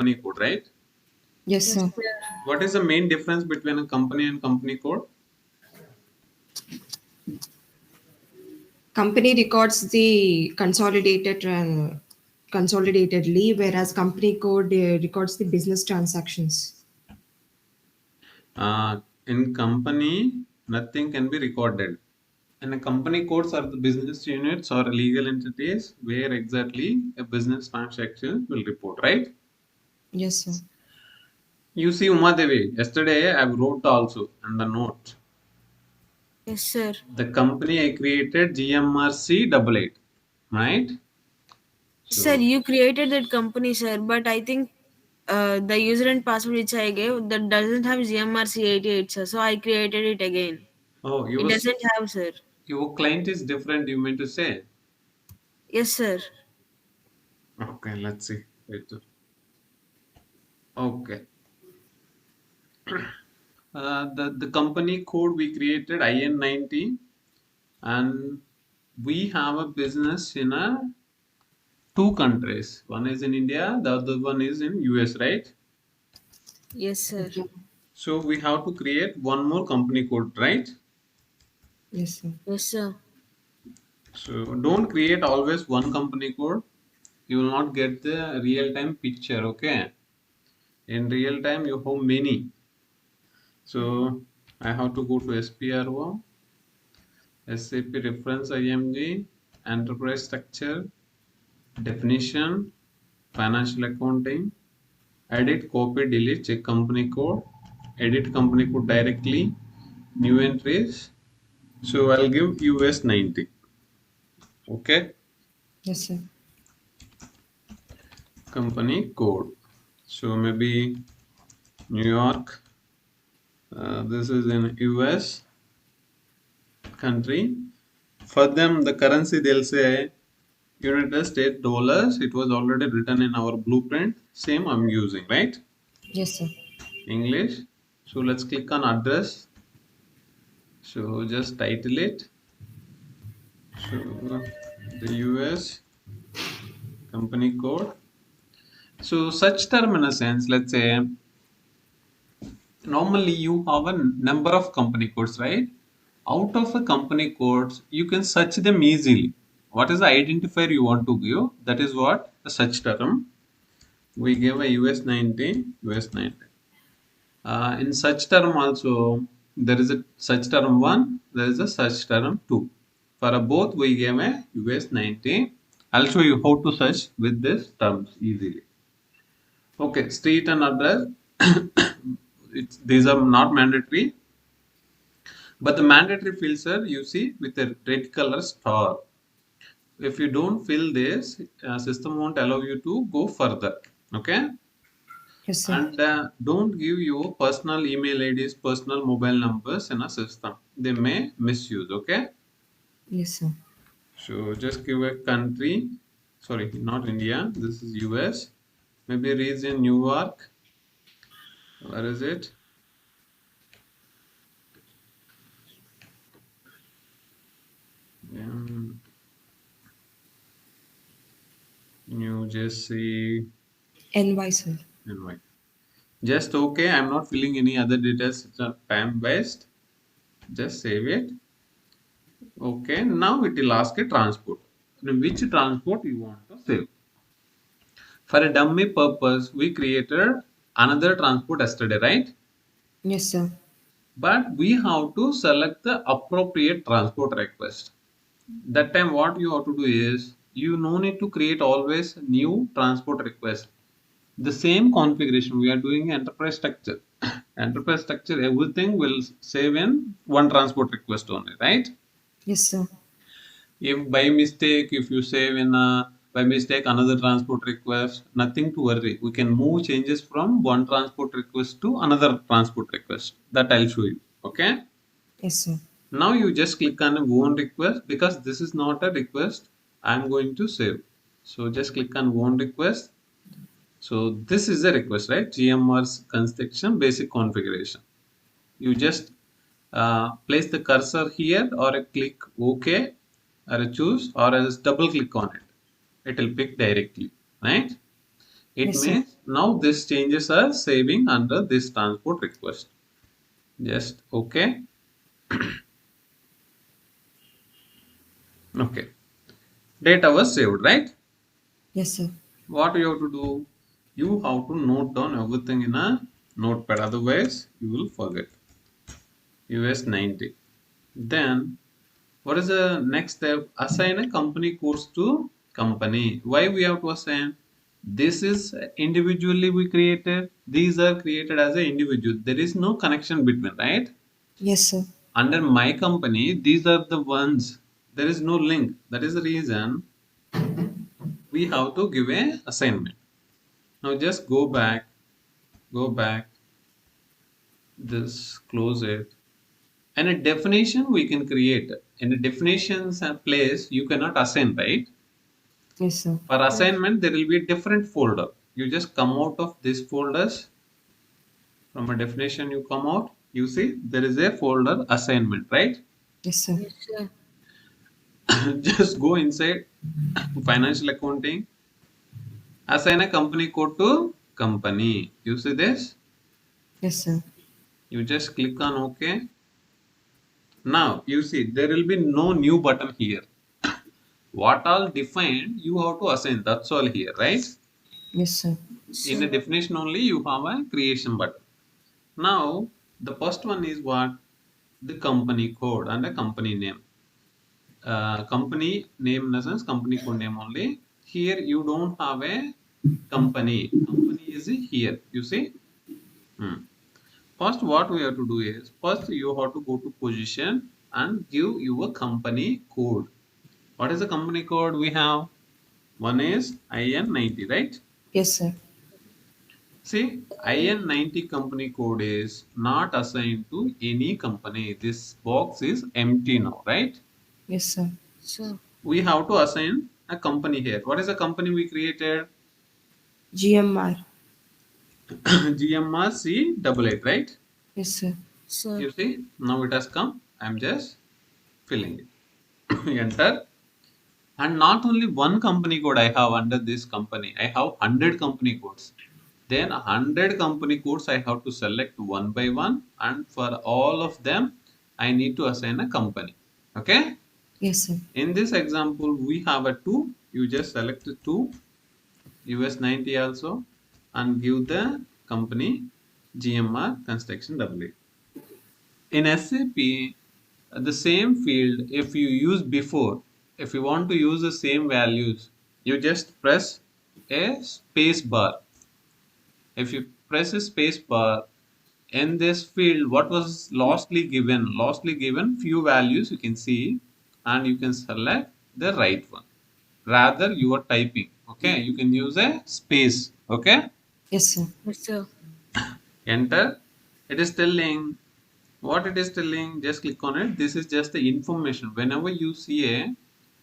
company code, right? Yes, Yes, sir. sir. What is the main difference between a company and company code? Company records the consolidatedly, whereas company code records the business transactions. In company, nothing can be recorded. And a company codes are the business units or legal entities where exactly a business transaction will report, right? Yes, sir. You see, Uma Devi, yesterday I wrote also in the note. Yes, sir. The company I created GMRC 88, right? Sir, So, you created that company, sir, but I think the user and password which I gave that doesn't have GMRC88, sir. So I created it again. oh, It doesn't have, sir. your client is different, you mean to say? Yes, sir. Okay, let's see. Wait. Okay. The company code we created IN90, and we have a business in two countries. One is in India, the other one is in US, right? Yes, sir. Okay. So we have to create one more company code, right? Yes, sir. Yes, sir. So don't create always one company code. You will not get the real time picture, okay? In real time, you have many. So I have to go to SPRO, SAP reference IMG, enterprise structure, definition, financial accounting, edit, copy, delete, check company code, edit company code directly, new entries. So I'll give US 90. Okay, Yes, sir. company code. So maybe New York. This is in US country. For them, the currency they'll say United States dollars. It was already written in our blueprint. Same I'm using, right? Yes, sir. English. So let's click on address. So just title it. So the US company code. So such term in a sense, let's say normally you have a number of company codes, right? Out of the company codes, you can search them easily. What is the identifier you want to give? That is what the search term. We give a US 90, US 90. In search term also, there is a search term 1, there is a search term 2. For both, we give a US 90. I'll show you how to search with these terms easily. Okay, street and address. These are not mandatory, but the mandatory fields are you see with a red color star. If you don't fill this, system won't allow you to go further. Okay, Yes, sir. and don't give your personal email IDs, personal mobile numbers in a system. They may misuse. Okay, Yes, sir. so just give a country. Sorry, not India. This is US. Maybe region New York. Where is it? Um, New Jersey. NY, sir. NY. Just okay. I'm not filling any other details. It's a time waste. Just save it. Okay. Now it will ask a transport. Now, which transport you want to save? For a dummy purpose, we created another transport yesterday, right? Yes, sir. But we have to select the appropriate transport request. That time, what you have to do is you no need to create always new transport request. The same configuration we are doing enterprise structure. Enterprise structure, everything will save in one transport request only, right? Yes, sir. If by mistake, if you save in a by mistake another transport request, nothing to worry. We can move changes from one transport request to another transport request. That I'll show you. Okay. Yes, sir. Now you just click on one request because this is not a request. I'm going to save. So just click on one request. So this is a request, right? GMR's construction basic configuration. You just place the cursor here or a click OK or a choose or else double click on it. It will pick directly, right? It Yes, sir. means now these changes are saving under this transport request. Just okay. Okay. Data was saved, right? Yes, sir. What you have to do? You have to note down everything in a notepad. Otherwise, you will forget. US 90. Then, what is the next step? Assign a company codes to company. Why we have to assign? This is individually we created. These are created as an individual. There is no connection between, right? Yes, sir. Under my company, these are the ones. There is no link. That is the reason we have to give a assignment. Now just go back, this close it. And a definition we can create. In a definitions and place, you cannot assign, right? Yes, sir. For Yes. assignment, there will be a different folder. You just come out of this folders. From a definition, you come out. You see, there is a folder assignment, right? Yes, sir. Yes, sir. Just go inside financial accounting, assign a company code to company. You see this? Yes, sir. You just click on OK. Now you see there will be no new button here. What all defined you have to assign. That's all here, right? Yes, sir. In a Sir. definition only you have a creation button. Now the first one is what? The company code and a company name. Company name in a sense company code name only. Here you don't have a company. Company is here. You see? Hmm. First, what we have to do is first you have to go to position and give your company code. What is the company code we have? One is IN90, right? Yes, sir. See, IN90 company code is not assigned to any company. This box is empty now, right? Yes, sir. Sir. We have to assign a company here. What is the company we created? GMR. GMRC double eight, right? Yes, sir. Sir. You see, now it has come. I'm just filling it. Enter. And not only one company code I have under this company, I have 100 company codes. Then 100 company codes I have to select one by one, and for all of them, I need to assign a company. Okay? Yes, sir. In this example, we have a two. You just select two, US 90 also, and give the company GMR Construction W. In SAP, the same field, if you use before, if you want to use the same values, you just press a space bar. If you press a space bar in this field, what was lastly given? Lastly given few values you can see, and you can select the right one. Rather, you are typing. Okay, you can use a space. Okay, Yes, sir. Yes, sir. enter. It is telling what it is telling. Just click on it. This is just the information. Whenever you see a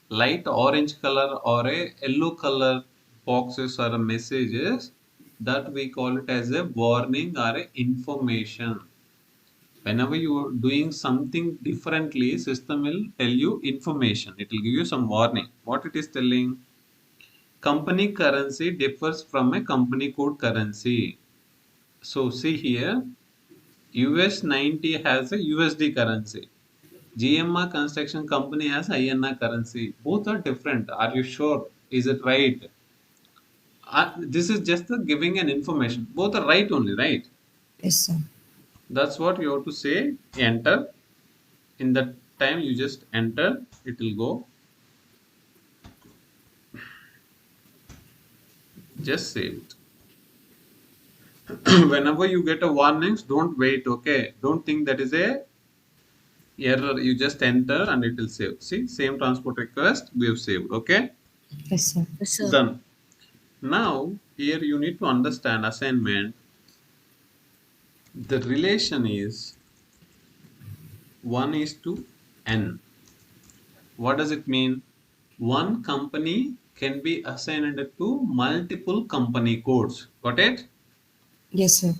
light orange color or a yellow color boxes or messages, that we call it as a warning or a information. Whenever you are doing something differently, system will tell you information. It will give you some warning. What it is telling? Company currency differs from a company code currency. So see here, US 90 has a USD currency. GMR Construction Company has INR currency. Both are different. Are you sure? Is it right? This is just the giving an information. Both are right only, right? Yes, sir. That's what you have to say. Enter. In that time, you just enter. It will go. Just save it. Whenever you get a warnings, don't wait. Okay. Don't think that is a error. You just enter and it will save. See, same transport request we have saved. Okay. Yes, sir. Yes, sir. Done. Now, here you need to understand assignment. The relation is 1 is to n. What does it mean? One company can be assigned to multiple company codes. Got it? Yes, sir.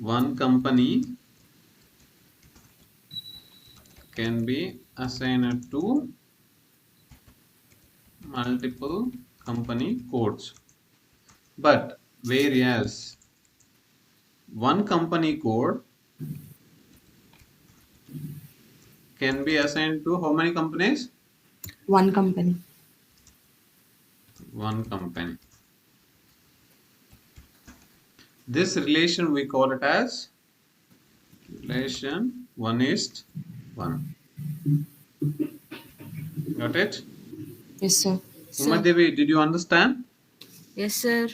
One company can be assigned to multiple company codes. But whereas one company code can be assigned to how many companies? One company. One company. This relation we call it as relation 1:1. Got it? Yes, sir. Sir. Umadevi, did you understand? Yes, sir.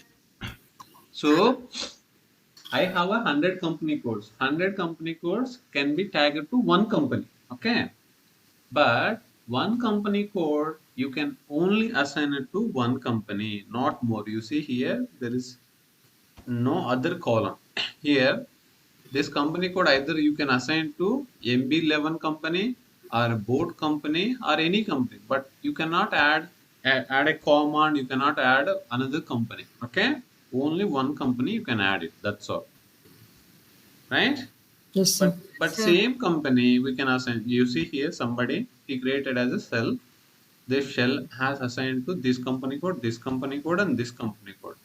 So I have 100 company codes. 100 company codes can be tagged to one company. Okay. But one company code you can only assign it to one company, not more. You see here there is no other column. Here this company code either you can assign to MB11 company or a board company or any company, but you cannot add a command. You cannot add another company. Okay, only one company you can add it. That's all, right? Yes, sir. But Sir. same company we can assign. You see here somebody he created as a cell. This shell has assigned to this company code, and this company code.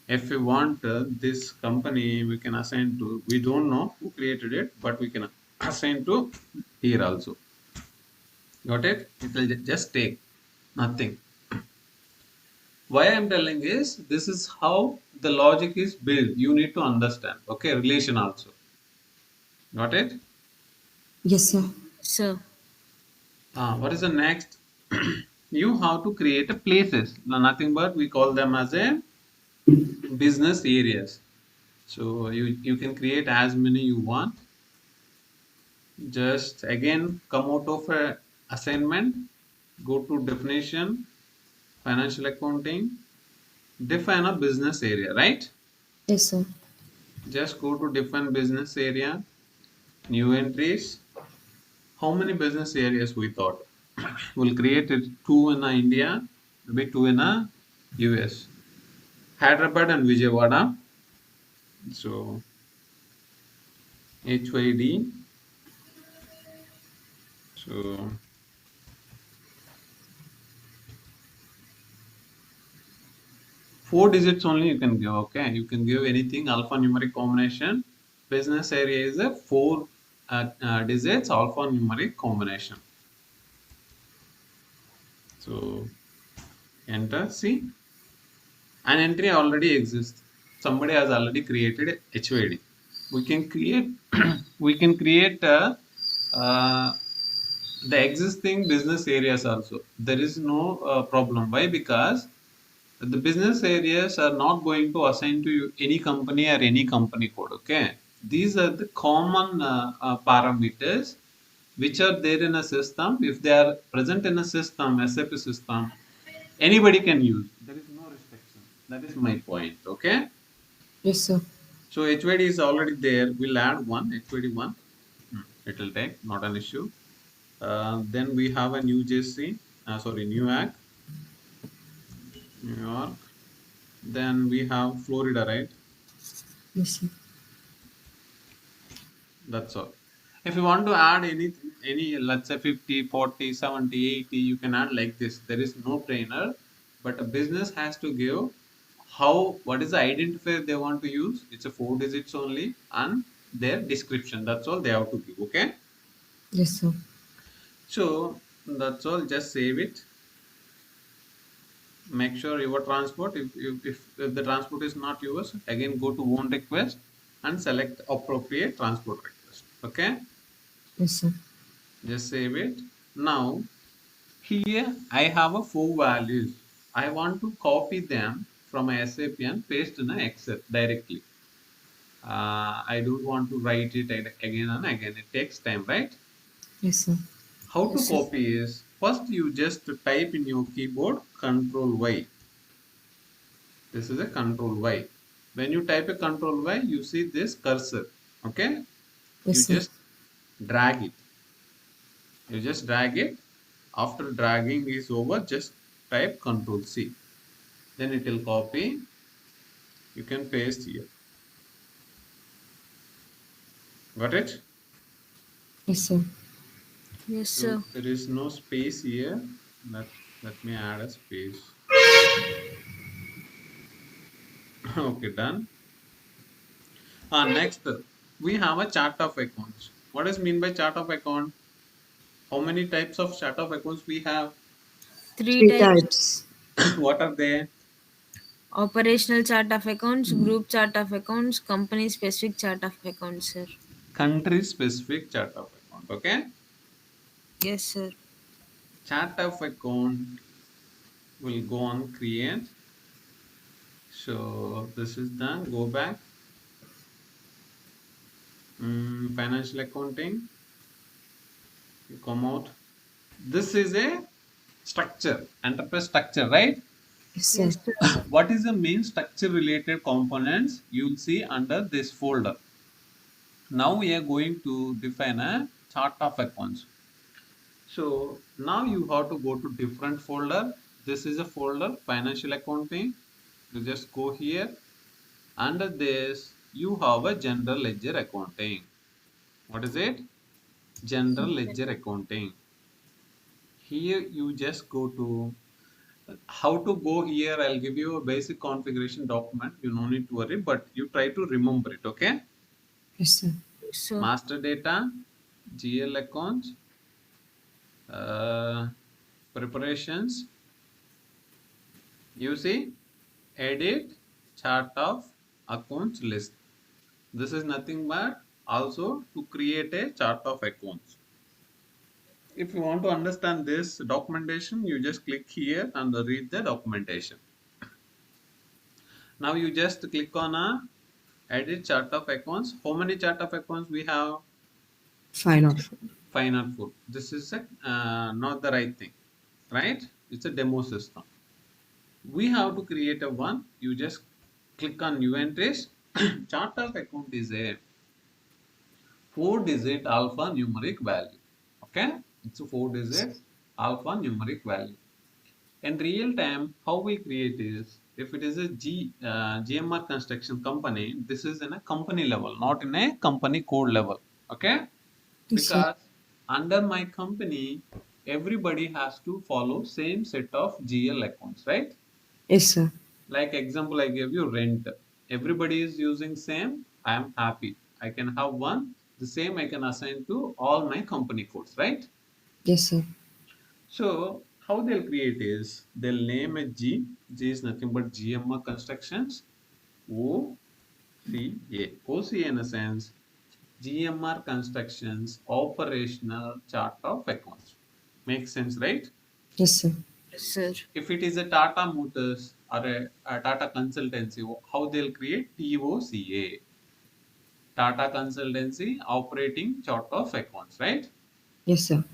If we want this company, we can assign to, we don't know who created it, but we can assign to here also. Got it? It will just take nothing. Why I'm telling is this is how the logic is built. You need to understand. Okay, relation also. Got it? Yes, sir. Sir. What is the next? You have to create a places. Nothing but we call them as a business areas. So you can create as many you want. Just again come out of a assignment, go to definition, financial accounting, define a business area, right? Yes, sir. Just go to define business area, new entries. How many business areas we thought? We'll create it two in India, maybe two in US. Hyderabad and Vijayawada. So HYD. So 4 digits only you can give. Okay, you can give anything alphanumeric combination. Business area is a four digits alphanumeric combination. So enter. See, an entry already exists. Somebody has already created HOD. We can create. We can create uh, the existing business areas also. There is no problem. Why? Because the business areas are not going to assign to you any company or any company code. Okay, these are the common parameters which are there in a system. If they are present in a system, SAP system, anybody can use. There is no restriction. That is my point. Okay, Yes, sir. so HYD is already there. We'll add one HYD one. It will take, not an issue. Then we have a New Jersey, sorry, Newark, New York. Then we have Florida, right? Yes, sir. That's all. If you want to add anything, let's say 50, 40, 70, 80, you can add like this. There is no trainer, but a business has to give what is the identifier they want to use. It's a 4 digits only and their description. That's all they have to give. Okay. Yes, sir. So that's all. Just save it. Make sure your transport, if the transport is not yours, again go to own request and select appropriate transport request. Okay. Yes, sir. Just save it. Now, here I have a four values. I want to copy them from a SAP and paste in a Excel directly. I don't want to write it again and again. It takes time, right? Yes, sir. How Yes, to sir. copy is first you just type in your keyboard Control Y. This is a Control Y. When you type a Control Y, you see this cursor. Okay? Yes, You sir. just drag it. You just drag it. After dragging is over, just type Control C. Then it will copy. You can paste here. Got it? Yes, sir. Yes, So sir. there is no space here. Let me add a space. Okay, done. Next, we have a chart of accounts. What is mean by chart of account? How many types of chart of accounts we have? Three Three types: types. What are they? operational chart of accounts, group chart of accounts, company specific chart of accounts, sir. Country specific chart of account. Okay, Yes, sir. chart of account will go on create. So this is done. Go back. Financial accounting. You come out. This is a structure, enterprise structure, right? Yes, sir. Yes, sir. What is the main structure related components you'll see under this folder? Now we are going to define a chart of accounts. So now you have to go to different folder. This is a folder financial accounting. You just go here. Under this, you have a general ledger accounting. What is it? General ledger accounting. Here you just go to how to go here. I'll give you a basic configuration document. You no need to worry, but you try to remember it. Okay. Yes, sir. So, Master data, GL accounts, uh, preparations. You see, edit chart of accounts list. This is nothing but also to create a chart of accounts. If you want to understand this documentation, you just click here and read the documentation. Now you just click on a edit chart of accounts. How many chart of accounts we have? Fine out. Fine or food. This is a, not the right thing, right? It's a demo system. We have to create a one. You just click on new entries. Chart of account is a 4-digit alpha numeric value. Okay, it's a 4-digit alpha numeric value. In real time, how we create is if it is a GMR construction company, this is in a company level, not in a company code level. Okay, Yes, sir. because under my company, everybody has to follow same set of GL accounts, right? Yes, sir. Like example, I gave you rent. Everybody is using same. I am happy. I can have one. The same I can assign to all my company codes, right? Yes, sir. So how they'll create is they'll name a G. G is nothing but GMR constructions. OCA. OCA in a sense GMR constructions operational chart of accounts. Makes sense, right? Yes, sir. yes, sir. If it is a Tata Motors or a Tata Consultancy, how they'll create TOCA, Tata Consultancy Operating Chart of Accounts, right? Yes, sir.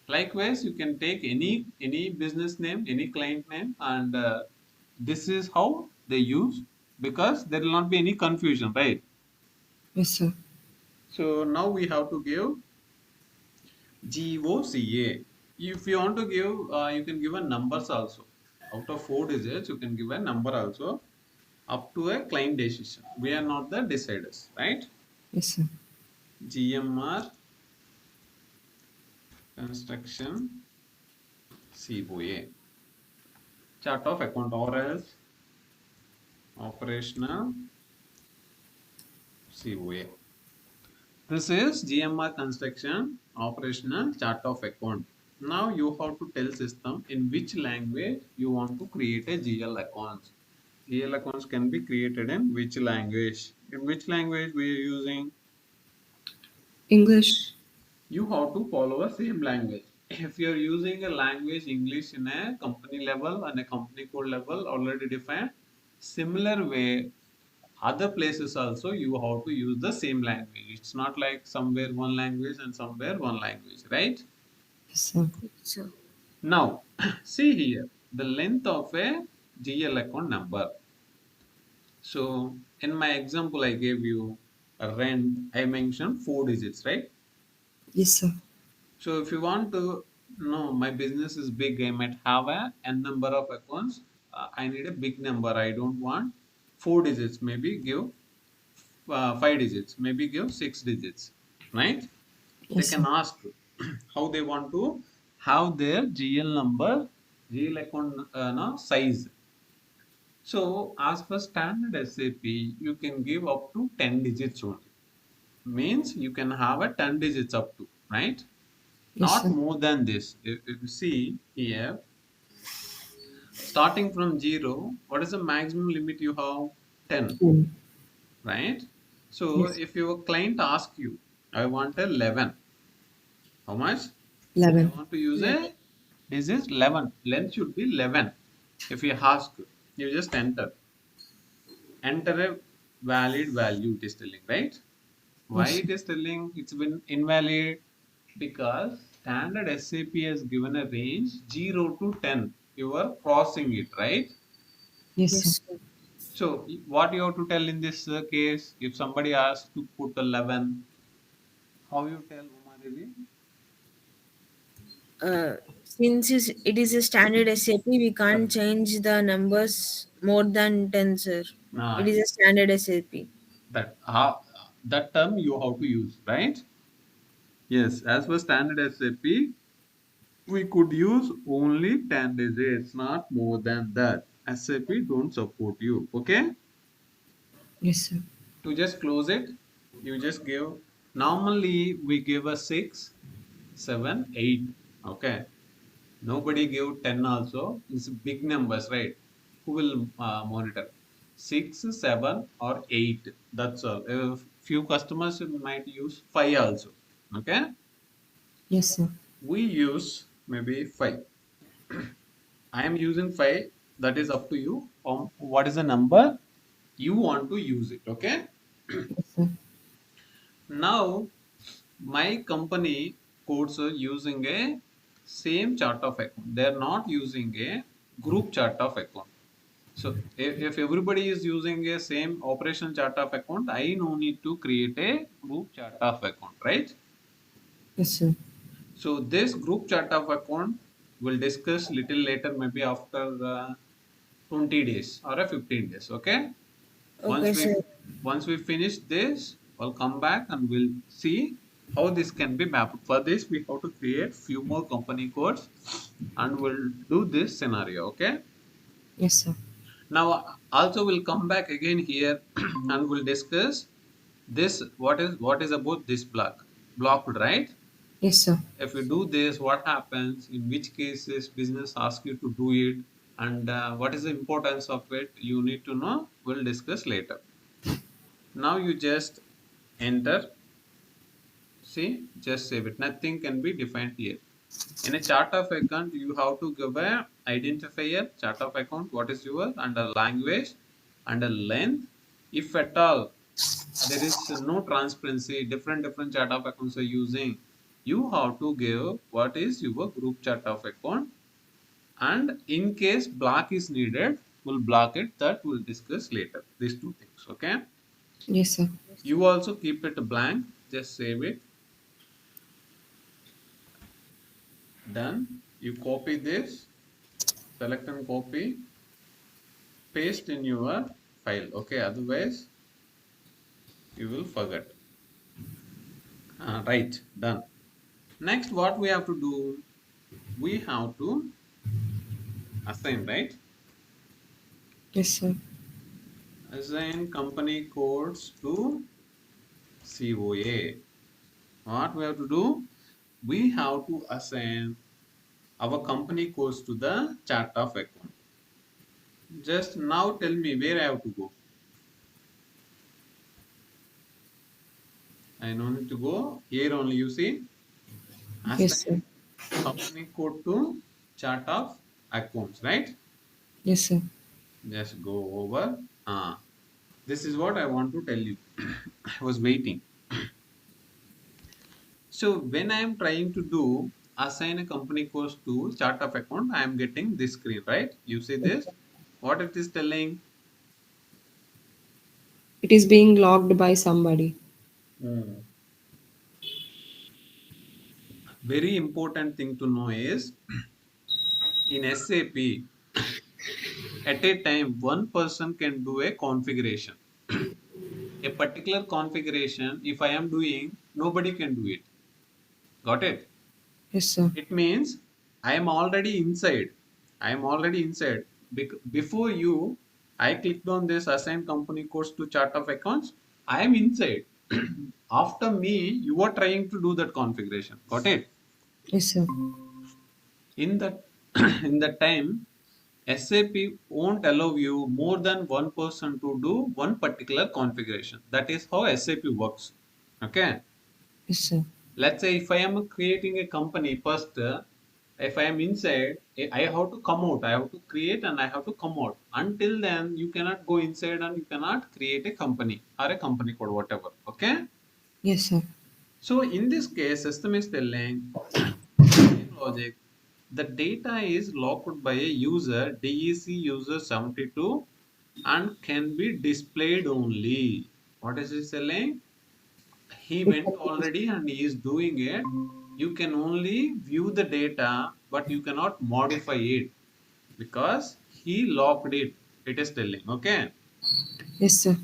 Likewise, you can take any business name, any client name, and this is how they use because there will not be any confusion, right? Yes, sir. So now we have to give GOCA. If you want to give, you can give a numbers also. Out of 4 digits, you can give a number also up to a client decision. We are not the deciders, right? Yes, sir. GMR construction COA chart of account or else operational COA. This is GMR construction operational chart of account. Now you have to tell system in which language you want to create a GL accounts. GL accounts can be created in which language? In which language we are using? English. You have to follow a same language. If you are using a language English in a company level and a company code level already defined, similar way, other places also you have to use the same language. It's not like somewhere one language and somewhere one language, right? Yes, sir. So, Now, see here the length of a GL account number. So, in my example, I gave you a rent, I mentioned 4 digits, right? Yes, sir. So if you want to know my business is big, I might have a n number of accounts. I need a big number. I don't want 4 digits. Maybe give 5 digits. Maybe give 6 digits. Right? They Yes, can sir. ask how they want to have their GL number, GL account no, size. So as per standard SAP, you can give up to 10 digits only. Means you can have a 10 digits up to, right? Yes, Not sir. more than this. If you see here, starting from 0, what is the maximum limit you have? 10, Mm. right? So Yes. if your client asks you, I want a 11, how much? I 11. want to use 11. a, this is 11. Length should be 11. If you ask, you just enter a valid value it is telling, right? Why Yes, sir. it is telling it's been invalid? Because standard SAP has given a range 0 to 10. You are crossing it, right? Yes, sir. Yes, sir. So what you have to tell in this case, if somebody asks to put 11, how you tell, Uma Devi? Since it is a standard SAP, we can't Correct. change the numbers more than 10, sir. It Nah, is a standard SAP. that term you have to use, right? Yes, as per standard SAP, we could use only 10 digits, not more than that. SAP don't support you. Okay? Yes, sir. To just close it, you just give, normally we give a 6, 7, 8. Okay? Nobody give 10 also. It's big numbers, right? Who will monitor? 6, 7 or 8. That's all. If few customers might use 5 also. Okay? Yes, sir. We use maybe 5. I am using 5. That is up to you. What is the number you want to use it? Okay. Yes, sir. Now, my company codes are using a same chart of account. They are not using a group chart of account. So, if everybody is using a same operation chart of account, I no need to create a group chart of account, right? Yes, sir. So, this group chart of account we'll discuss little later, maybe after 20 days or a 15 days. Okay. Okay, Once we sir. once we finish this, we'll come back and we'll see how this can be mapped. For this, we have to create few more company codes and we'll do this scenario. Okay. Yes, sir. Now also we'll come back again here and we'll discuss this. What is about this blocked, right? Yes, sir. If you do this, what happens? In which cases business asks you to do it, and what is the importance of it? You need to know. We'll discuss later. Now you just enter. See, just save it. Nothing can be defined here. In a chart of account, you have to give a identifier. Chart of account. What is yours? Under language, under length. If at all there is no transparency, different chart of accounts are using, you have to give what is your group chart of account, and in case block is needed, we'll block it. That we'll discuss later, these two things. Okay. Yes, sir. You also keep it blank, just save it. Done. You copy this, select and copy, paste in your file. Okay, otherwise you will forget. Right, done. Next, what we have to do, we have to assign, right? Yes, sir. Assign company codes to COA. What we have to do? We have to assign our company codes to the chart of account. Just now tell me where I have to go. I don't need to go. Here only you see. Yes, sir. Assign company code to chart of accounts, right? Yes, sir. Just go over. This is what I want to tell you. I was waiting. So when I am trying to do assign a company codes to chart of account, I am getting this screen, right? You see this? What it is telling? It is being logged by somebody. Hmm. Very important thing to know is in SAP, at a time, one person can do a configuration. A particular configuration, if I am doing, nobody can do it. Got it? Yes, sir. It means I am already inside. I am already inside. Before you, I clicked on this assign company codes to chart of accounts. I am inside. After me, you are trying to do that configuration. Got it? Yes, sir. In that in that time, SAP won't allow you more than one person to do one particular configuration. That is how SAP works. Okay. Yes, sir. Let's say if I am creating a company first, if I am inside, I have to come out. I have to create and I have to come out. Until then, you cannot go inside and you cannot create a company or a company code, whatever. Okay. Yes, sir. So in this case, system is telling same logic. The data is locked by a user, DEC user 72, and can be displayed only. What is it telling? He It went can be dis- already and he is doing it. You can only view the data, but you cannot modify it because he locked it. It is telling. Okay. Yes, sir.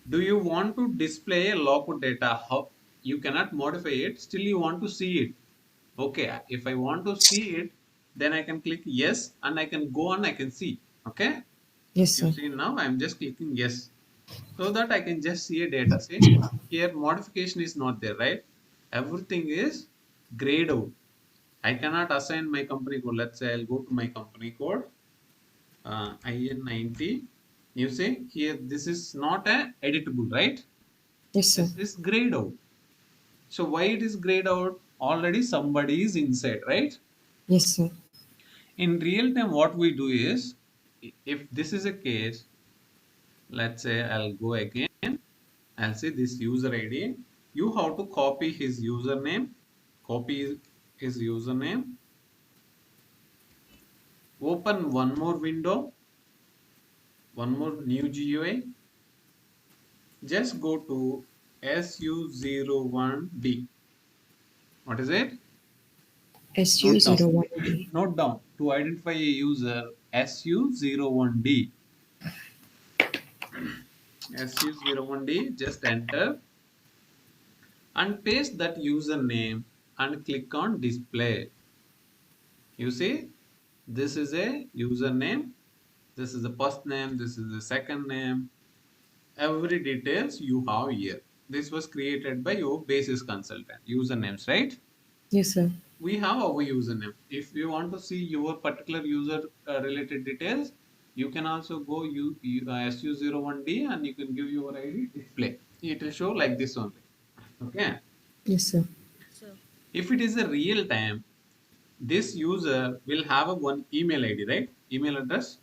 Do you want to display a locked data? How you cannot modify it, still you want to see it. Okay, if I want to see it, then I can click yes and I can go and I can see. Okay, Yes, you sir. see now I'm just clicking yes so that I can just see a data. See, here modification is not there, right? Everything is grayed out. I cannot assign my company code. Let's say I'll go to my company code, IN90. You see here, this is not a editable, right? Yes, sir. This is grayed out. So why it is grayed out? Already somebody is inside, right? Yes, sir. In real time, what we do is, if this is a case, let's say I'll go again, I'll say this user ID. You have to copy his username, copy his username, open one more window, one more new GUI, just go to SU01D. What is it? SU Note down. 01D. Note down to identify a user SU01D. SU01D, just enter and paste that username and click on display. You see, this is a username, this is the first name, this is the second name, every details you have here. This was created by your basis consultant, usernames, right? Yes, sir. We have our username. If you want to see your particular user related details, you can also go SU01D and you can give your ID display. It will show like this only. Okay. Yes, sir. So, If it is a real time, this user will have a one email ID, right? Email address.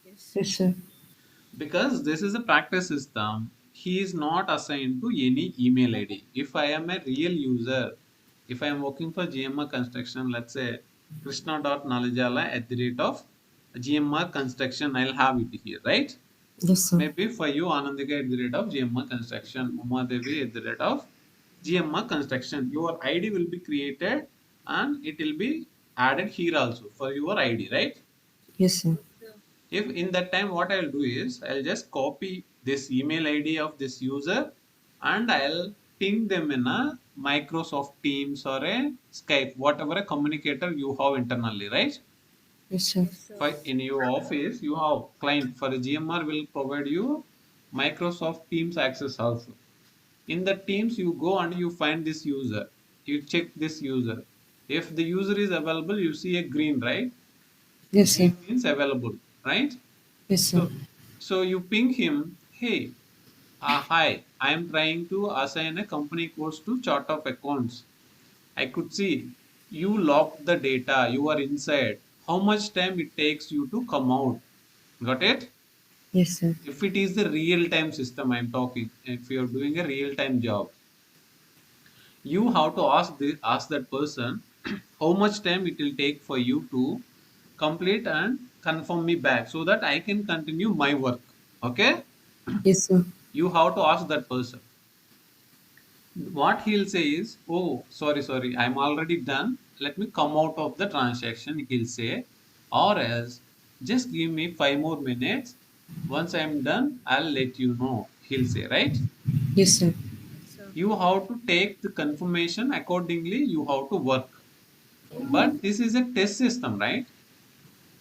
yes. Yes, sir. Because this is a practice system, he is not assigned to any email ID. If I am a real user, if I am working for GMR construction, let's say krishna.nalijala at the rate of GMR construction, I'll have it here, right? Yes, sir. Maybe for you, Anandika at the rate of GMR construction, Uma Devi at the rate of GMR construction. Your ID will be created and it will be added here also for your ID, right? Yes, sir. So, If in that time what I'll do is I'll just copy this email ID of this user and I'll ping them in a Microsoft Teams or a Skype, whatever a communicator you have internally, right? Yes, sir. yes, sir. For in your office, you have client for a GMR will provide you Microsoft Teams access also. In the Teams, you go and you find this user. You check this user. If the user is available, you see a green, right? Yes, sir. Green means available, right? Yes, sir. So you ping him, hey, hi, I am trying to assign a company codes to chart of accounts. I could see you locked the data, you are inside. How much time it takes you to come out? Got it? Yes, sir. If it is the real time system I'm talking, if you're doing a real time job, you have to ask that person how much time it will take for you to complete and confirm me back so that I can continue my work. Okay? Yes, sir. You have to ask that person. What he'll say is, oh, sorry, I'm already done. Let me come out of the transaction, he'll say. Or else, just give me 5 more minutes. Once I'm done, I'll let you know, he'll say, right? Yes, sir. So, You have to take the confirmation accordingly, you have to work. But this is a test system, right?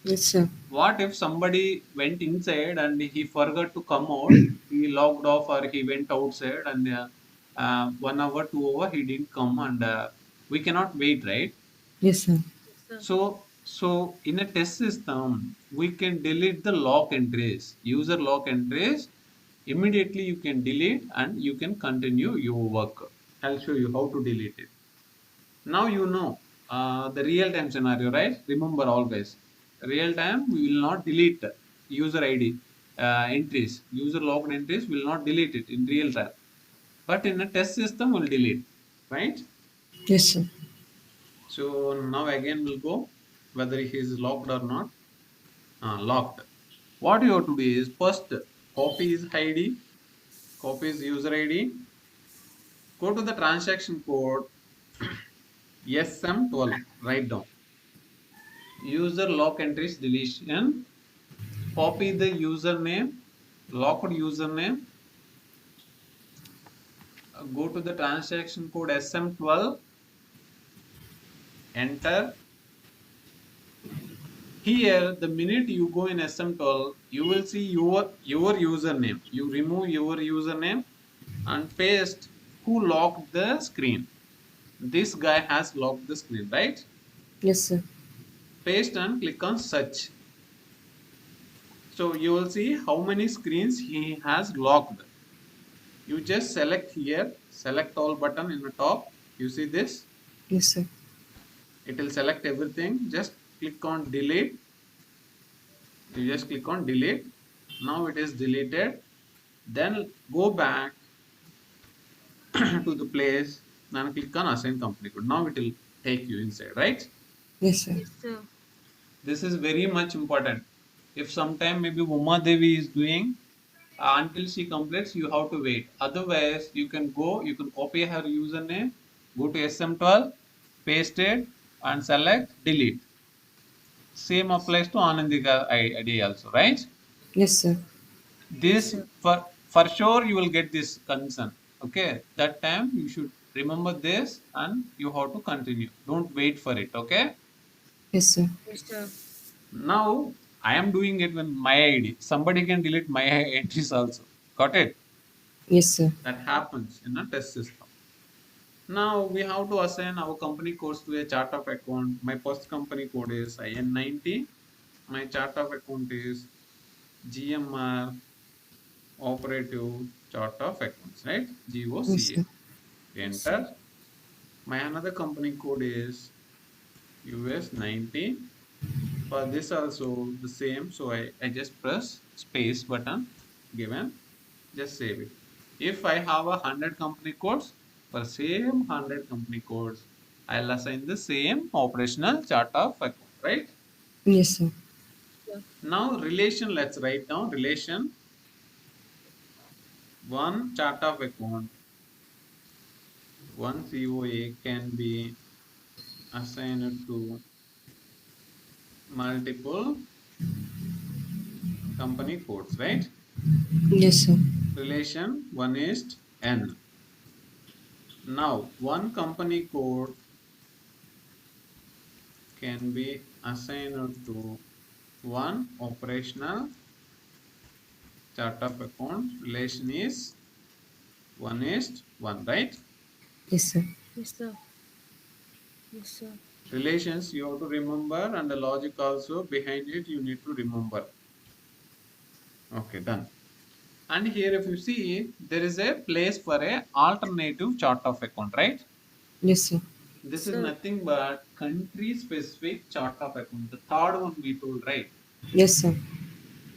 Yes, sir. What if somebody went inside and he forgot to come out? He logged off or he went outside and 1 hour, 2 hour he didn't come and we cannot wait, right? Yes, sir. Yes, sir. So in a test system, we can delete the log entries, user log entries. Immediately you can delete and you can continue your work. I'll show you how to delete it. Now you know the real time scenario, right? Remember always, real time we will not delete user ID entries, user logged entries will not delete it in real time. But in a test system, we'll delete, right? Yes, sir. So now again we'll go whether he is logged or not. Locked. What you have to do is first copy his ID, copy his user ID, go to the transaction code SM12, write down. User lock entries deletion, copy the username, locked username, go to the transaction code SM12, enter. Here, the minute you go in SM12, you will see your username. You remove your username and paste who locked the screen. This guy has locked the screen, right? Yes, sir. Paste and click on search. So you will see how many screens he has locked. You just select here, select all button in the top. You see this? Yes, sir. It will select everything. Just click on delete. You just click on delete. Now it is deleted. Then go back to the place and click on assign company code. Now it will take you inside, right? Yes, sir. Yes, sir. This is very much important. If sometime maybe Uma Devi is doing, until she completes, you have to wait. Otherwise, you can go, you can copy her username, go to SM12, paste it, and select delete. Same applies to Anandika ID also, right? Yes, sir. Yes, This sir. for sure you will get this concern. Okay, that time you should remember this and you have to continue. Don't wait for it. Okay. Yes, sir. Yes, sir. Now I am doing it with my ID. Somebody can delete my entries also. Got it? Yes, sir. That happens in a test system. Now we have to assign our company codes to a chart of account. My first company code is IN90. My chart of account is GMR operative chart of accounts, right? Yes, GOCA. sir. Yes, sir. Enter. My another company code is US90. For this also the same. So I just press space button given. Just save it. If I have 100 company codes, for same 100 company codes, I'll assign the same operational chart of account, right? Yes, sir. Yeah. Now relation, let's write down relation. One chart of account, one COA can be assigned to multiple company codes, right? Yes, sir. Relation 1 is N. Now, one company code can be assigned to one operational chart of account. Relation is 1 is 1, right? Yes, sir. Yes, sir. Yes, sir. Relations you have to remember and the logic also behind it you need to remember. Okay, done. And here if you see there is a place for a alternative chart of account, right? Yes, sir. Yes, This is sir. nothing but country specific chart of account. The third one we told, right? Yes, sir.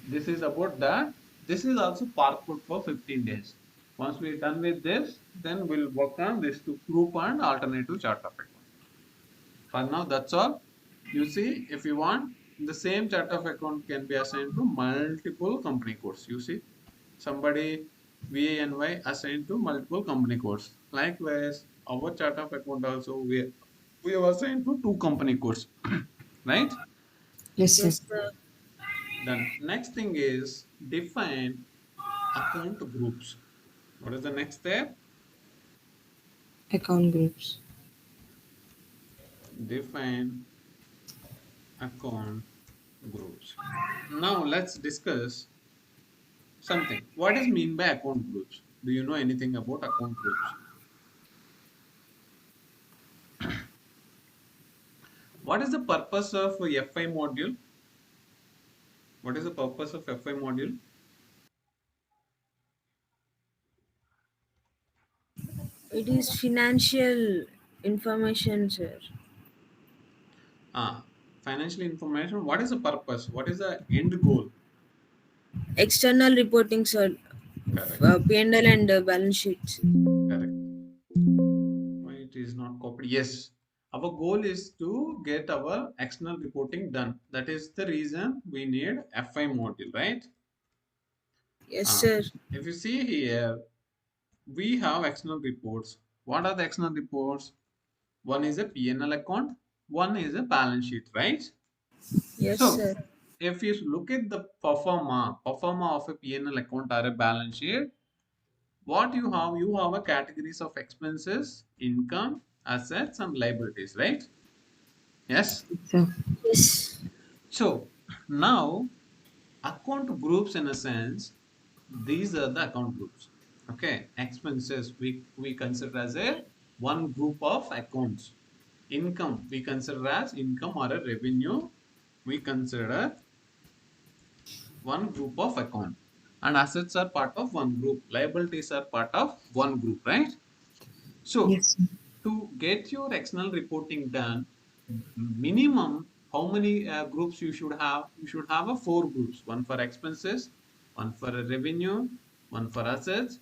This is about that. This is also parked for 15 days. Once we're done with this, then we'll work on this to group and alternative chart of account. For now, that's all. You see, if you want, the same chart of account can be assigned to multiple company codes. You see, somebody VANY assigned to multiple company codes. Likewise, our chart of account also we have assigned to two company codes, right? Yes, sir. Yes, sir. Then next thing is define account groups. What is the next step? Account groups. Define account groups. Now let's discuss something. What is mean by account groups? Do you know anything about account groups? What is the purpose of FI module? What is the purpose of FI module? It is financial information, sir. Ah, financial information. What is the purpose? What is the end goal? External reporting, sir. Correct. P&L and balance sheets. Correct. Why it is not copied? Yes. Our goal is to get our external reporting done. That is the reason we need FI module, right? Yes, Ah, sir. if you see here, we have external reports. What are the external reports? One is a P&L account, one is a balance sheet, right? Yes, So, sir. if you look at the performa of a P&L account or a balance sheet, what you have a categories of expenses, income, assets, and liabilities, right? Yes. So, Yes. So now account groups in a sense, these are the account groups. Okay, expenses we consider as a one group of accounts. Income we consider as income or a revenue. We consider one group of account, and assets are part of one group. Liabilities are part of one group, right? So yes, to get your external reporting done, minimum how many groups you should have? You should have a four groups: one for expenses, one for a revenue, one for assets,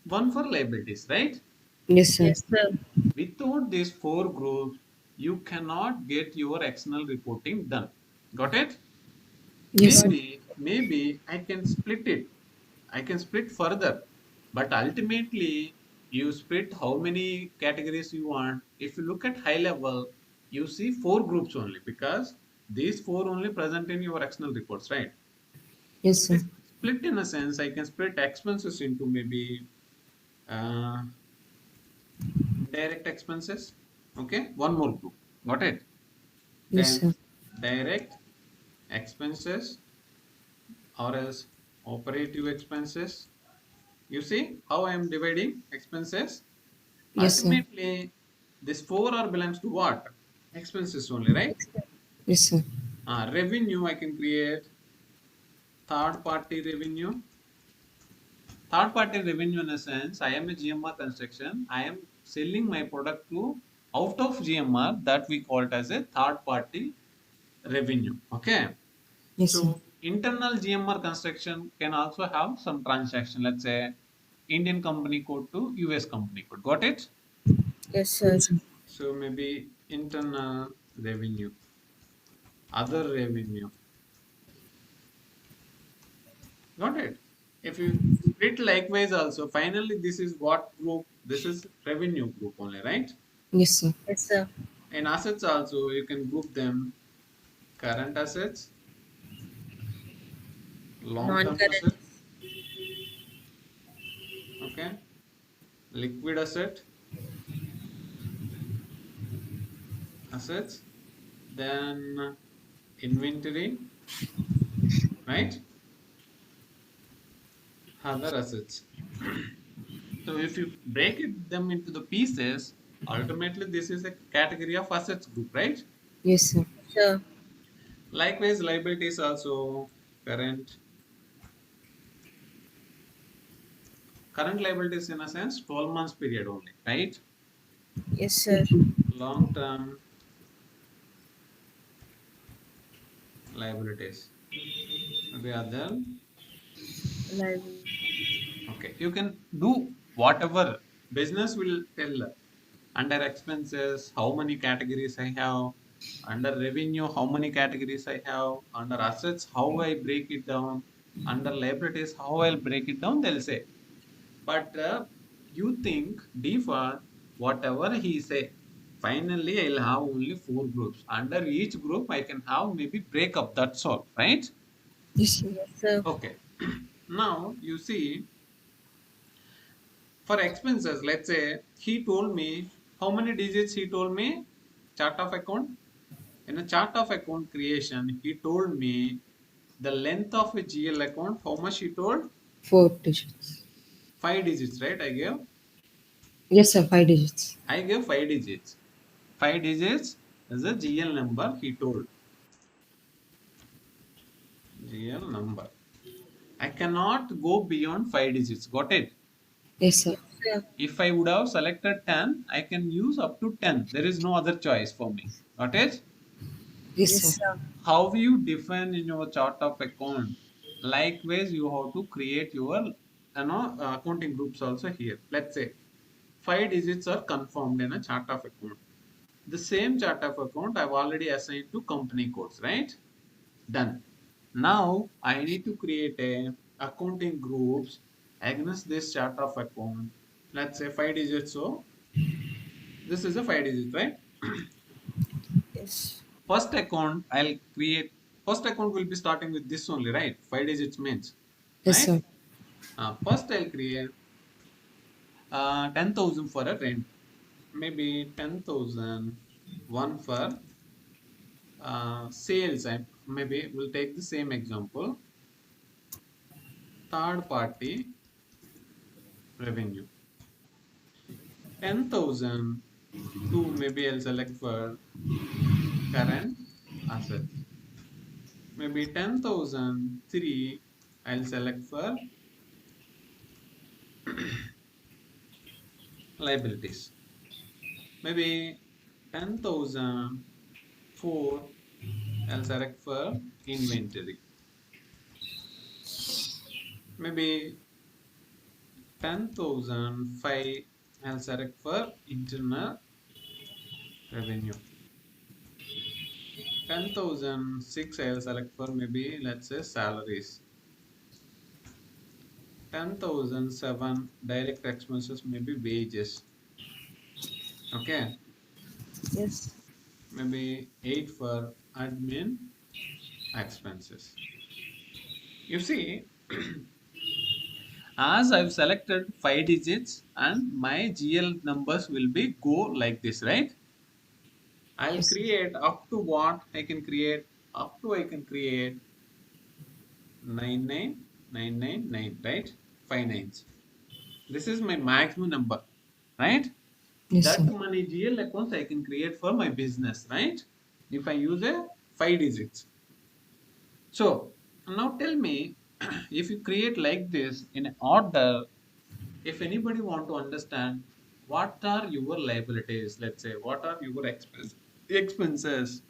one for liabilities, right? yes, sir. Yes, sir. Without these four groups, you cannot get your external reporting done. Got it? Yes, sir. Maybe I can split it. I can split further, but ultimately you split how many categories you want. If you look at high level, you see four groups only, because these four only present in your external reports, right? Yes, sir. Split in a sense, I can split expenses into maybe uh, direct expenses. Okay, one more group. Got it? Yes, Then sir. direct expenses, or else operative expenses. You see how I am dividing expenses? Yes, sir. Ultimately, this four are belongs to what? Expenses only, right? Yes, sir. Revenue, I can create third party revenue. Third party revenue in a sense, I am a GMR construction. I am selling my product to out of GMR, that we call it as a third party revenue. Okay. Yes, sir. So internal GMR construction can also have some transaction. Let's say Indian company code to US company code. Got it? Yes, sir. Yes, sir. So maybe internal revenue, other revenue. Got it? If you split likewise also, finally this is what group? This is revenue group only, right? Yes, sir. Yes, sir. In assets also, you can group them: current assets, long-term Non-current. assets, okay, liquid assets, then inventory, right? Other assets. So if you break them into the pieces, ultimately this is a category of assets group, right? Yes, sir. Sir. Likewise, liabilities also current liabilities in a sense 12 months period only, right? Yes, sir. Long term liabilities, maybe other. Live. Okay, you can do whatever business will tell. Under expenses, how many categories I have. Under revenue, how many categories I have. Under assets, how I break it down. Under liabilities, how I'll break it down, they'll say. But you think default, whatever he say, finally I'll have only four groups. Under each group, I can have maybe breakup. That's all, right? Yes, sir. Yes, sir. Okay. Now you see, for expenses, let's say he told me how many digits. He told me chart of account In a chart of account creation, he told me the length of a GL account, how much he told? 4 digits. 5 digits, right? Yes, sir. 5 digits. I gave 5 digits. 5 digits is a GL number he told. GL number. I cannot go beyond 5 digits. Got it? Yes, sir. Yes, sir. If I would have selected 10, I can use up to 10. There is no other choice for me. Got it? Yes, Yes, sir. sir. How you define in your chart of account? Likewise, you have to create your accounting groups also here. Let's say 5 digits are confirmed in a chart of account. The same chart of account I've already assigned to company codes, right? Done. Now I need to create a accounting groups against this chart of account. Let's say 5 digits. So this is a 5 digit, right? Yes. First account I'll create. First account will be starting with this only, right? 5 digits means, Yes, right? sir. First I'll create 10,000 for a rent. Maybe 10,000 one for sales. I maybe we'll take the same example. Third party revenue. 10,000 two maybe I'll select for current assets. Maybe 10,003 I'll select for liabilities. Maybe 10,004 I'll select for inventory. Maybe 10,005 I'll select for internal revenue. 10,006 I'll select for maybe let's say salaries. 10,007 direct expenses maybe wages. Okay. Yes. Maybe 8 for admin expenses. You see, as I've selected 5 digits and my GL numbers will be go like this, right? I'll Yes, sir. create up to what I can create, up to I can create 99999, right? 5 nines. This is my maximum number, right? Yes, That sir. money GL accounts I can create for my business, right? If I use a 5 digits. So now tell me, if you create like this in order, if anybody want to understand what are your liabilities, let's say what are your expenses,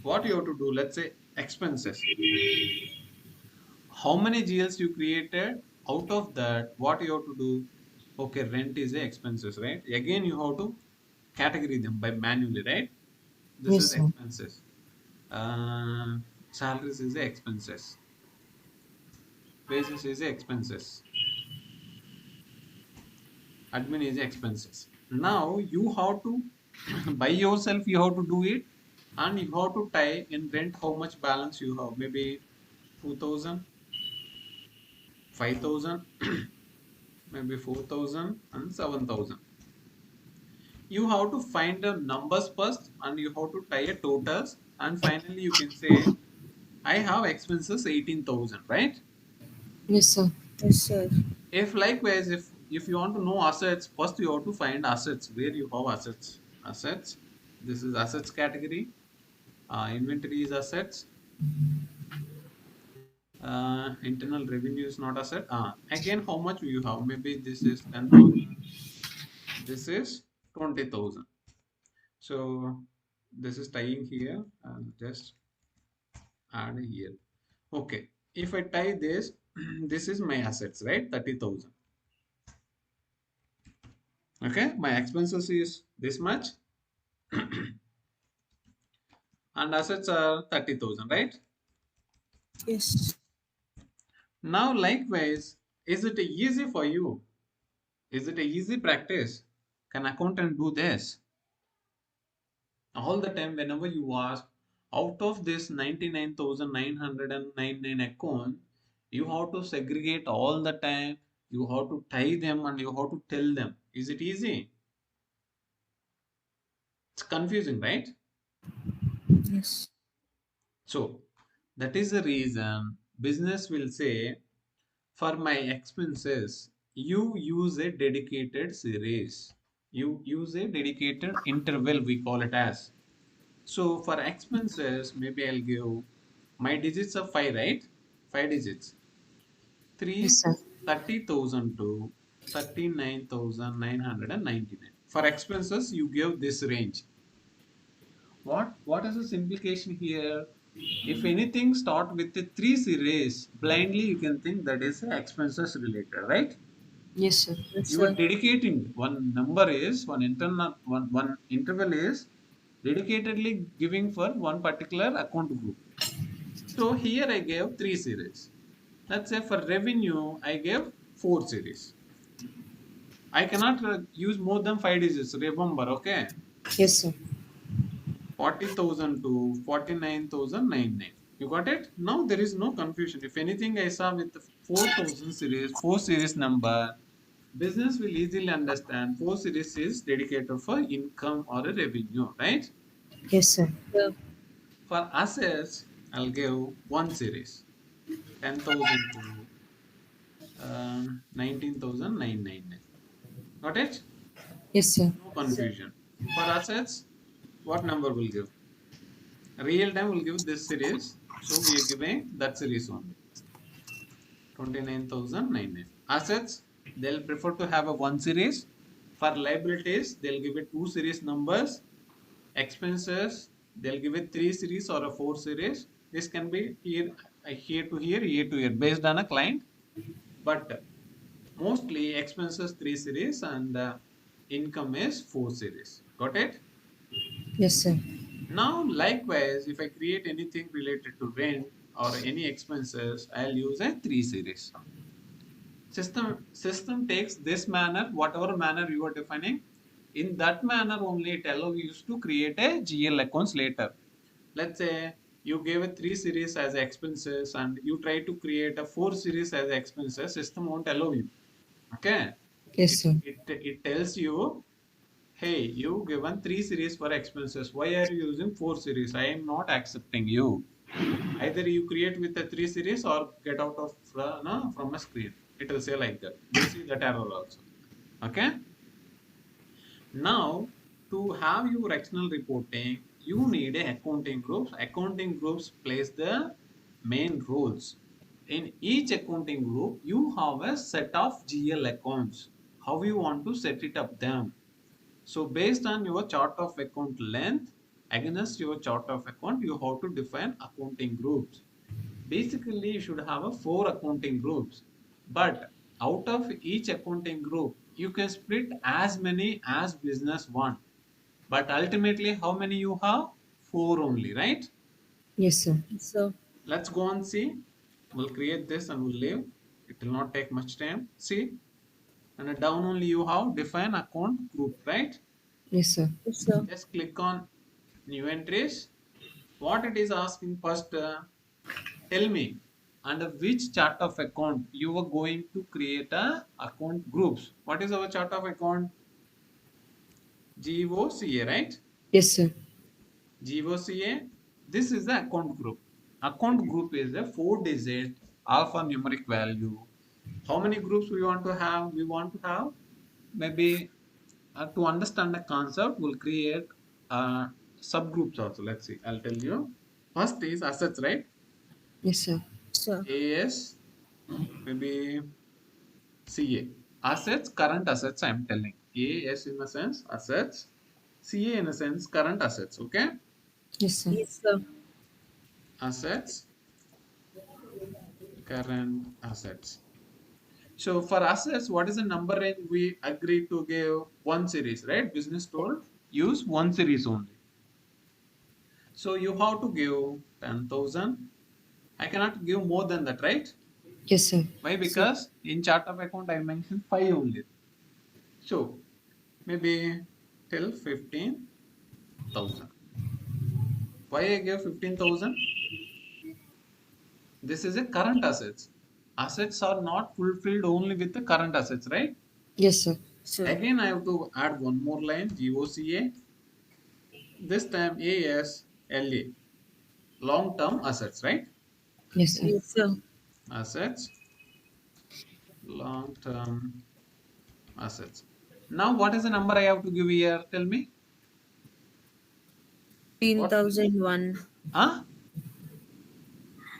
what you have to do, let's say expenses. How many GLs you created? Out of that, what you have to do? Okay, rent is a expenses, right? Again, you have to category them by manually, right? This Yes, is sir. expenses. Uh, Salaries is a expenses. Wages is a expenses. Admin is a expenses. Now you have to by yourself you have to do it, and you have to tie in rent how much balance you have. Maybe 2,000, 5,000, maybe 4,000 and 7,000. You have to find the numbers first and you have to tie a totals, and finally you can say I have expenses 18,000, right? Yes, sir. Yes, sir. If likewise, if you want to know assets, first you have to find assets where you have assets. Assets. This is assets category. Inventory is assets. Internal revenue is not asset. Again, how much you have? Maybe this is 10,000. This is 20,000. So this is tying here. And just add here. Okay. If I tie this, this is my assets, right? 30,000. Okay. My expenses is this much and assets are 30,000, right? Yes. Now, likewise, is it easy for you? Is it a easy practice? Can accountant do this? All the time, whenever you ask, out of this 99,999 account, you have to segregate all the time, you have to tie them and you have to tell them. Is it easy? It's confusing, right? Yes. So that is the reason business will say, for my expenses, you use a dedicated series. You use a dedicated interval, we call it as. So for expenses, maybe I'll give my digits of 5, right? 5 digits. Yes, 3 sir. 30,000 to 39,999. For expenses, you give this range. What is the implication here? If anything start with the 3 series, blindly you can think that is expenses related, right? Yes, sir. Yes, You are sir. dedicating one number is one internal one interval is dedicatedly giving for one particular account group. So here I gave 3 series. Let's say for revenue I gave 4 series. I cannot use more than 5 digits. Remember, okay? Yes, sir. 40,000 to 49,099. You got it? Now there is no confusion. If anything I saw with the 4,000 series, 4 series number, business will easily understand 4 series is dedicated for income or a revenue, right? Yes, sir. Sir. For assets, I'll give 1 series, 10,000 to 19,999. Got it? Yes, sir. No confusion. For assets, what number will give? Real time will give this series. So we are giving that series only. 29,099. Assets, they'll prefer to have a one series. For liabilities, they'll give it two series numbers. Expenses, they'll give it three series or a four series. This can be here to here to here, based on a client. But mostly expenses three series and income is four series. Got it? Yes, sir. Now, likewise, if I create anything related to rent or any expenses, I'll use a three series. System takes this manner, whatever manner you are defining. In that manner only it allows you to create a GL accounts later. Let's say you gave a three series as expenses and you try to create a four series as expenses, system won't allow you. Okay. Yes, It, sir. it tells you, hey, you given three series for expenses. Why are you using four series? I am not accepting you. Either you create with a three series or get out of no, from a screen. It will say like that. You'll see that error also. Okay. Now, to have your external reporting, you need a accounting groups. Accounting groups plays the main roles. In each accounting group, you have a set of GL accounts. How you want to set it up them. So based on your chart of account length, against your chart of account, you have to define accounting groups. Basically, you should have a four accounting groups. But out of each accounting group, you can split as many as business want. But ultimately, how many you have? Four only, right? Yes, sir. Yes, sir. Let's go and see. We'll create this and we'll leave. It will not take much time. See, and down only you have define account group, right? Yes, sir. Yes, sir. Just click on new entries. What it is asking first, tell me under which chart of account you are going to create a account groups. What is our chart of account? GOCA, right? Yes, sir. GOCA. This is the account group. Account group is a 4-digit alphanumeric value. How many groups we want to have? We want to have maybe to understand the concept, we'll create subgroups also. Let's see. I'll tell you. First is assets, right? Yes, sir. Sir. AS, maybe CA. Assets, current assets, I'm telling. AS in a sense, assets. CA in a sense, current assets. Okay? Yes, sir. Yes, sir. Assets, current assets. So for assets, what is the number range we agreed to give? One series, right? Business told use one series only. So you have to give 10,000. I cannot give more than that, right? Yes, sir. Why? Sir. Because in chart of account I mentioned 5 only. So maybe till 15,000. Why I gave 15,000? This is a current assets. Assets are not fulfilled only with the current assets, right? Yes, sir. Sir. Again, I have to add one more line, GOCA. This time ASLA. long term assets, right? Yes, sir. Yes, sir. Assets, long term assets. Now, what is the number I have to give here? Tell me. What? 15,001. Huh?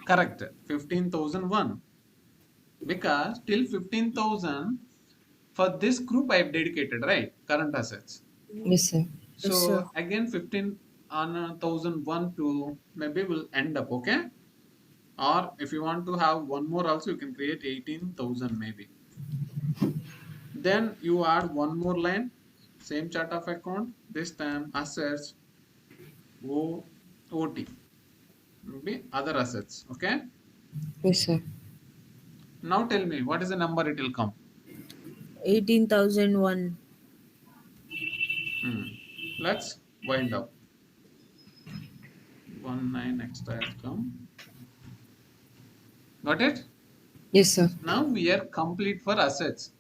Correct. 15,001. Because till 15,000 for this group I have dedicated, right? Current assets. Yes, sir. Yes, sir. So again 15 on 1001 to maybe will end up, okay? Or if you want to have one more also, you can create 18,000 maybe. Then you add one more line, same chart of account, this time assets OT, maybe other assets, okay? Yes, sir. Now tell me, what is the number it will come? 18,001. Hmm. Let's wind up. 19 extra has come. Got it? Yes, sir. Now we are complete for assets.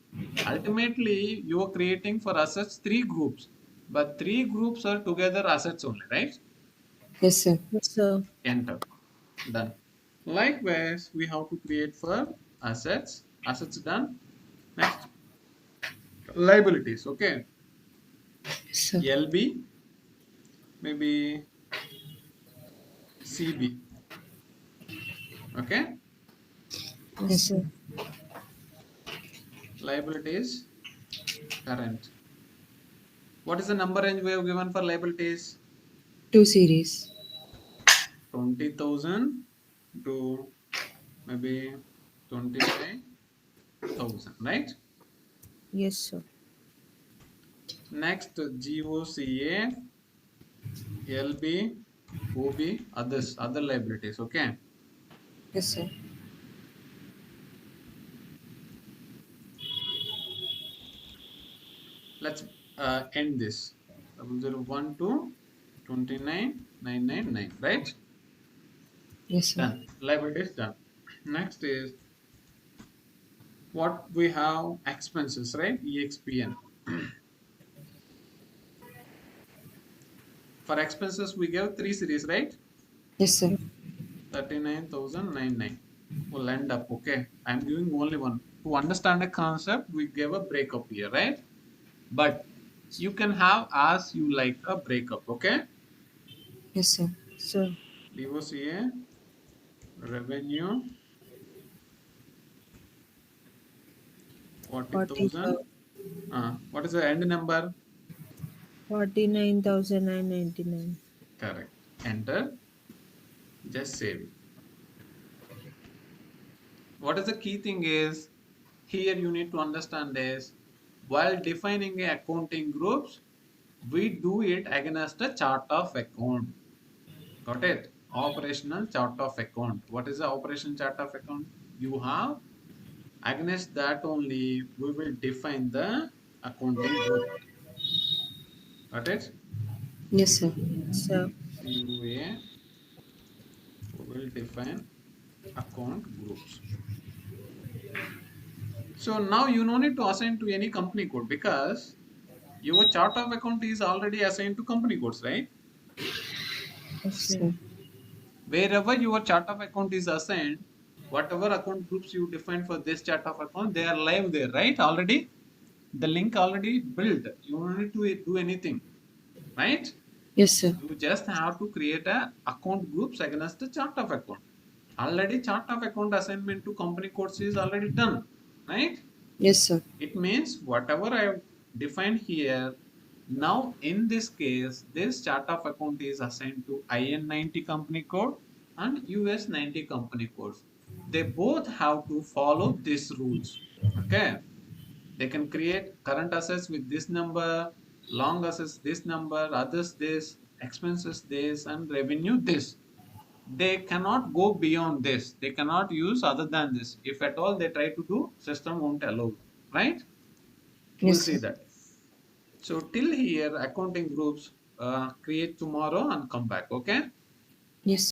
Ultimately, you are creating for assets three groups, but three groups are together assets only, right? Yes, sir. Yes, sir. Enter. Done. Likewise, we have to create for assets. Assets done. Next, liabilities. Okay. Yes, sir. LB, maybe CB. Okay. Yes, Yes, sir. sir. Liabilities, current. What is the number range we have given for liabilities? Two series. 20,000 to maybe 25,000, right? Yes, sir. Next, GOCA, LB, OB, others, other liabilities. Okay. Yes, sir. Let's end this. 001 to 29,999, right? Yes, sir. Done. Liabilities done. Next is what we have expenses, right? EXPN. For expenses, we gave three series, right? Yes, sir. 39,099 will end up. Okay. I'm giving only one. To understand a concept, we gave a breakup here, right? But you can have as you like a breakup. Okay. Yes, sir. Sir. DOCA, revenue, 40,000. 40,000. What is the end number? 49,999. Correct. Enter. Just save it. What is the key thing is here you need to understand is while defining a accounting groups, we do it against a chart of account. Got it? Operational chart of account. What is the operation chart of account? You have against that only we will define the accounting group. Got it? Yes, sir. Sir. CUA will define account groups. So now you no need to assign to any company code because your chart of account is already assigned to company codes, right? Yes, Yes, sir. sir. Wherever your chart of account is assigned, whatever account groups you define for this chart of account, they are live there, right? Already, the link already built. You don't need to do anything, right? Yes, sir. You just have to create a account groups against the chart of account. Already chart of account assignment to company codes is already done, right? Yes, sir. It means whatever I have defined here, now in this case, this chart of account is assigned to IN90 company code and US90 company codes. They both have to follow these rules. Okay. They can create current assets with this number, long assets this number, others this, expenses this, and revenue this. They cannot go beyond this. They cannot use other than this. If at all they try to do, system won't allow. Right? We'll Yes, see sir. that. So till here, accounting groups create tomorrow and come back. Okay. Yes.